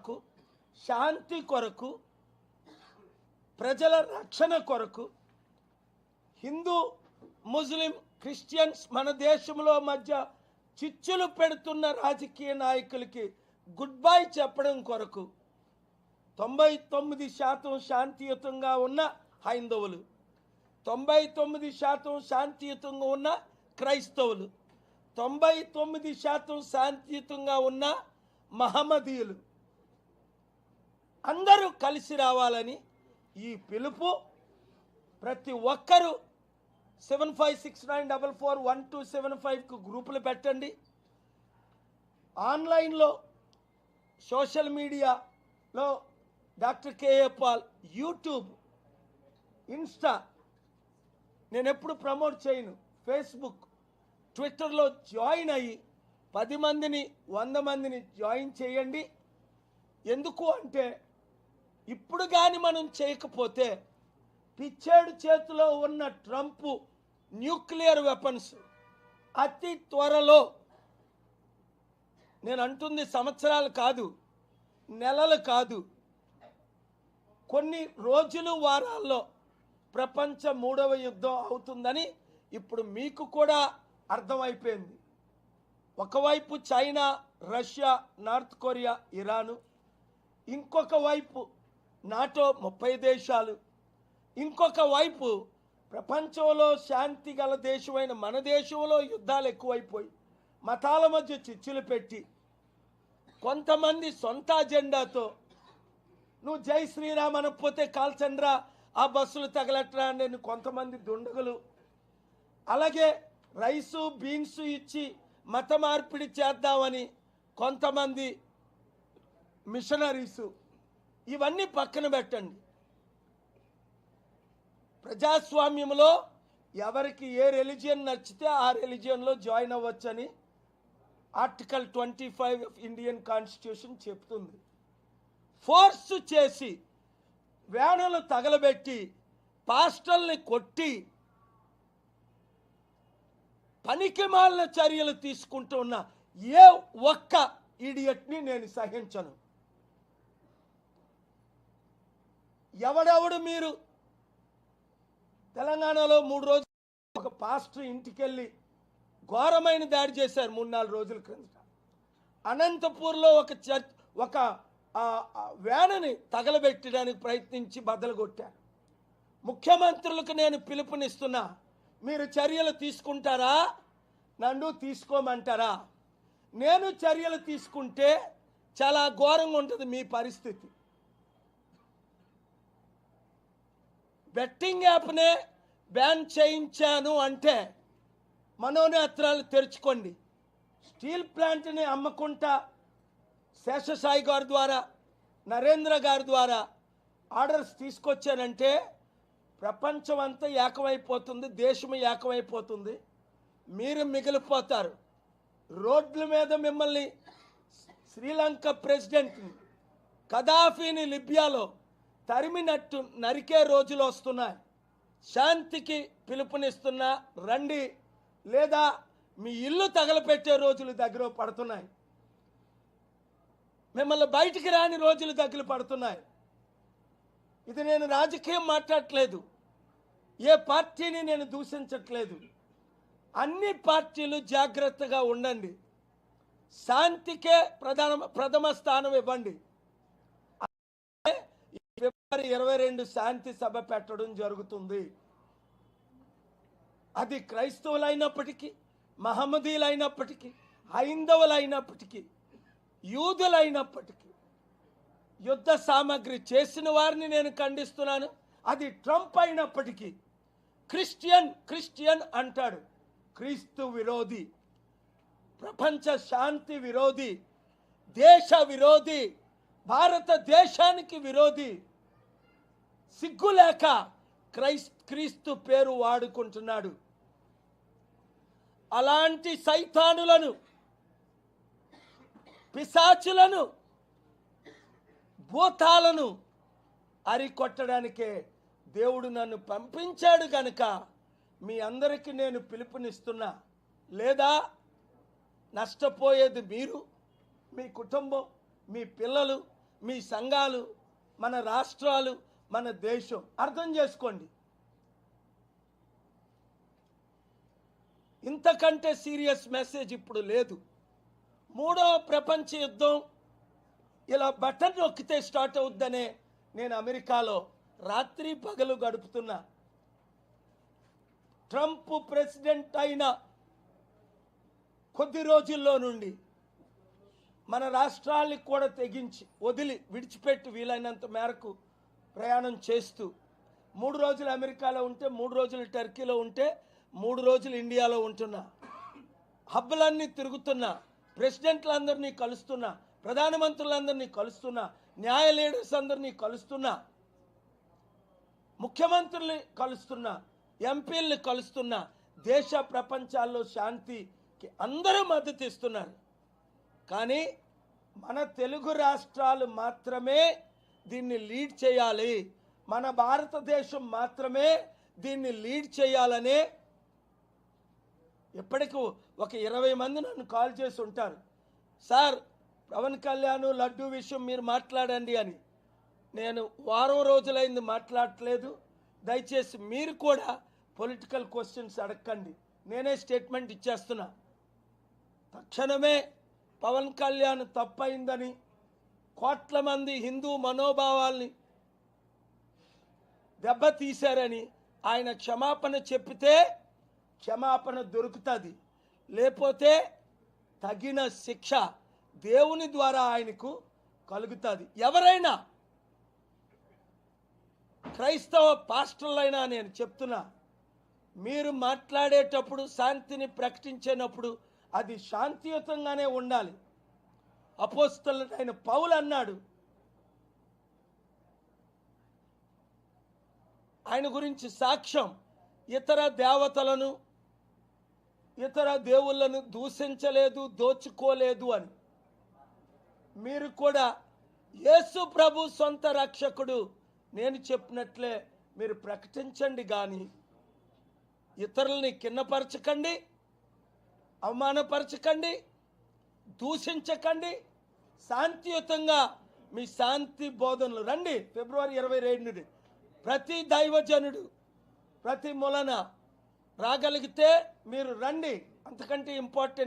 కొరకు, శాంతి కొరకు, ప్రజల రక్షణ కొరకు హిందూ, ముస్లిం, క్రిస్టియన్స్ మన దేశంలో మధ్య చిచ్చులు పెడుతున్న రాజకీయ నాయకులకి గుడ్ బై చెప్పడం కొరకు 99% శాంతియుతంగా ఉన్న హైందవులు, 99% శాంతియుతంగా ఉన్న క్రైస్తవులు, 99% శాంతియుతంగా ఉన్న మహమ్మదీయులు అందరూ కలిసి రావాలని ఈ పిలుపు. ప్రతి ఒక్కరూ 7569441275కు గ్రూపులు పెట్టండి. ఆన్లైన్లో సోషల్ మీడియాలో doctor KA Paul, YouTube, Insta నేను ఎప్పుడు ప్రమోట్ చేయను, ఫేస్బుక్, ట్విట్టర్లో జాయిన్ అయ్యి 10 మందిని 100 మందిని జాయిన్ చేయండి. ఎందుకు అంటే ఇప్పుడు కానీ మనం చేయకపోతే పిచ్చేడు చేతిలో ఉన్న ట్రంప్ న్యూక్లియర్ వెపన్స్ అతి త్వరలో, నేను అంటుంది సంవత్సరాలు కాదు, నెలలు కాదు, కొన్ని రోజులు, వారాల్లో ప్రపంచ 3వ యుద్ధం అవుతుందని ఇప్పుడు మీకు కూడా అర్థమైపోయింది. ఒకవైపు China, Russia, north Korea, Iran, ఇంకొక వైపు నాటో 30 దేశాలు, ఇంకొక వైపు ప్రపంచంలో శాంతి గల దేశమైన మన దేశంలో యుద్ధాలు ఎక్కువైపోయి మతాల మధ్య చిచ్చులు పెట్టి కొంతమంది సొంత అజెండాతో నువ్వు జై శ్రీరామ్ అనకపోతే కాల్చండ్రా, ఆ బస్సులు తగలట్రా అని కొంతమంది దుండగులు, అలాగే రైసు బీన్స్ ఇచ్చి మత మార్పిడి చేద్దామని కొంతమంది మిషనరీసు, ఇవన్నీ పక్కన పెట్టండి. ప్రజాస్వామ్యంలో ఎవరికి ఏ రిలీజియన్ నచ్చితే ఆ రిలీజియన్లో జాయిన్ అవ్వచ్చని ఆర్టికల్ 25 ఆఫ్ ఇండియన్ కాన్స్టిట్యూషన్ చెప్తుంది. ఫోర్స్ చేసి వ్యానులు తగలబెట్టి పాస్టర్ని కొట్టి పనికిమాలిన చర్యలు తీసుకుంటున్న ఏ ఒక్క ఇడియట్ని నేను సహించను. ఎవడెవడు మీరు తెలంగాణలో 3 రోజులు ఒక పాస్టర్ ఇంటికెళ్ళి ఘోరమైన దాడి చేశారు 3-4 రోజుల క్రిందట. అనంతపూర్లో ఒక వ్యానుని తగలబెట్టడానికి ప్రయత్నించి బద్దలుగొట్టారు. ముఖ్యమంత్రులకు నేను పిలుపునిస్తున్నా, మీరు చర్యలు తీసుకుంటారా, నన్ను తీసుకోమంటారా? నేను చర్యలు తీసుకుంటే చాలా ఘోరంగా ఉంటుంది మీ పరిస్థితి. బెట్టింగ్ యాప్నే బ్యాన్ చేయించాను అంటే మనోనేత్రాలు తెరుచుకోండి. స్టీల్ ప్లాంట్ని అమ్మకుంటా శేషసాయి గారి ద్వారా, నరేంద్ర గారి ద్వారా ఆర్డర్స్ తీసుకొచ్చానంటే ప్రపంచం అంతా ఏకమైపోతుంది, దేశం ఏకమైపోతుంది, మీరు మిగిలిపోతారు. రోడ్ల మీద మిమ్మల్ని శ్రీలంక ప్రెసిడెంట్ని, కదాఫీని లిబియాలో తరిమినట్టు నరికే రోజులు వస్తున్నాయి. శాంతికి పిలుపునిస్తున్నా రండి, లేదా మీ ఇల్లు తగలపెట్టే రోజులు దగ్గర పడుతున్నాయి. మిమ్మల్ని బయటికి రాని రోజులు దగ్గర పడుతున్నాయి. ఇది నేను రాజకీయం మాట్లాడట్లేదు, ఏ పార్టీని నేను దూషించట్లేదు. అన్ని పార్టీలు జాగ్రత్తగా ఉండండి, శాంతికే ప్రథమ స్థానం ఇవ్వండి. ఫిబ్రవరి 22 శాంతి సభ పెట్టడం జరుగుతుంది. అది క్రైస్తవులైనప్పటికీ, మహమ్మదీలైనప్పటికీ, హైందవులైనప్పటికీ, యూదులైనప్పటికీ యుద్ధ సామగ్రి చేసిన వారిని నేను ఖండిస్తున్నాను. అది ట్రంప్ అయినప్పటికీ, క్రిస్టియన్ అంటాడు, క్రీస్తు విరోధి, ప్రపంచ శాంతి విరోధి, దేశ విరోధి, భారతదేశానికి విరోధి, సిగ్గులేక క్రీస్తు పేరు వాడుకుంటున్నాడు. అలాంటి సైతానులను, పిశాచులను, భూతాలను అరికొట్టడానికే దేవుడు నన్ను పంపించాడు గనుక మీ అందరికీ నేను పిలుపునిస్తున్నా. లేదా నష్టపోయేది మీరు, మీ కుటుంబం, మీ పిల్లలు, మీ సంఘాలు, మన రాష్ట్రాలు, మన దేశం. అర్థం చేసుకోండి. ఇంతకంటే సీరియస్ మెసేజ్ ఇప్పుడు లేదు. మూడవ ప్రపంచ యుద్ధం ఇలా బటన్ నొక్కితే స్టార్ట్ అవుద్దనే నేను అమెరికాలో రాత్రి పగలు గడుపుతున్నా. ట్రంప్ ప్రెసిడెంట్ అయిన కొద్ది రోజుల్లో నుండి మన రాష్ట్రాల్ని కూడా తెగించి విడిచిపెట్టి వీలైనంత మేరకు ప్రయాణం చేస్తూ 3 రోజులు అమెరికాలో ఉంటే, 3 రోజులు టర్కీలో ఉంటే, 3 రోజులు ఇండియాలో ఉంటున్నా. హబ్బులన్నీ తిరుగుతున్నా, ప్రెసిడెంట్లందరినీ కలుస్తున్నా, ప్రధానమంత్రులందరినీ కలుస్తున్నా, న్యాయ లీడర్స్ అందరినీ కలుస్తున్నా, ముఖ్యమంత్రుల్ని కలుస్తున్నా, ఎంపీల్ని కలుస్తున్నా. దేశ ప్రపంచాల్లో శాంతికి అందరూ మద్దతు ఇస్తున్నారు. కానీ మన తెలుగు రాష్ట్రాలు మాత్రమే దీన్ని లీడ్ చేయాలి, మన భారతదేశం మాత్రమే దీన్ని లీడ్ చేయాలనే ఇప్పటికీ ఒక 20 మంది నన్ను కాల్ చేసి ఉంటారు. సార్, పవన్ కళ్యాణ్ లడ్డూ విషయం మీరు మాట్లాడండి అని. నేను వారం రోజులైంది మాట్లాడట్లేదు. దయచేసి మీరు కూడా పొలిటికల్ క్వశ్చన్స్ అడగండి, నేనే స్టేట్మెంట్ ఇచ్చేస్తున్నా. తక్షణమే పవన్ కళ్యాణ్ తప్పైందని, కోట్ల మంది హిందూ మనోభావాల్ని దెబ్బతీశారని ఆయన క్షమాపణ చెప్పితే క్షమాపణ దొరుకుతుంది, లేకపోతే తగిన శిక్ష దేవుని ద్వారా ఆయనకు కలుగుతుంది. ఎవరైనా క్రైస్తవ పాస్టర్లైనా నేను చెప్తున్నా, మీరు మాట్లాడేటప్పుడు, శాంతిని ప్రకటించేటప్పుడు అది శాంతియుతంగానే ఉండాలి. అపోస్తలుడైన పౌలు అన్నాడు, ఆయన గురించి సాక్ష్యం, ఇతర దేవతలను, ఇతర దేవుళ్ళను దూషించలేదు, దోచుకోలేదు అని. మీరు కూడా యేసు ప్రభు సొంత రక్షకుడు నేను చెప్పినట్లే మీరు ప్రకటించండి, కానీ ఇతరుల్ని కిన్నపరచకండి, అవమానపరచకండి, దూషించకండి. శాంతియుతంగా మీ శాంతి బోధనలు రండి. ఫిబ్రవరి 22 ప్రతి దైవజనుడు ప్రతి మూలన రాగలిగితే మీరు రండి. అంతకంటే ఇంపార్టెంట్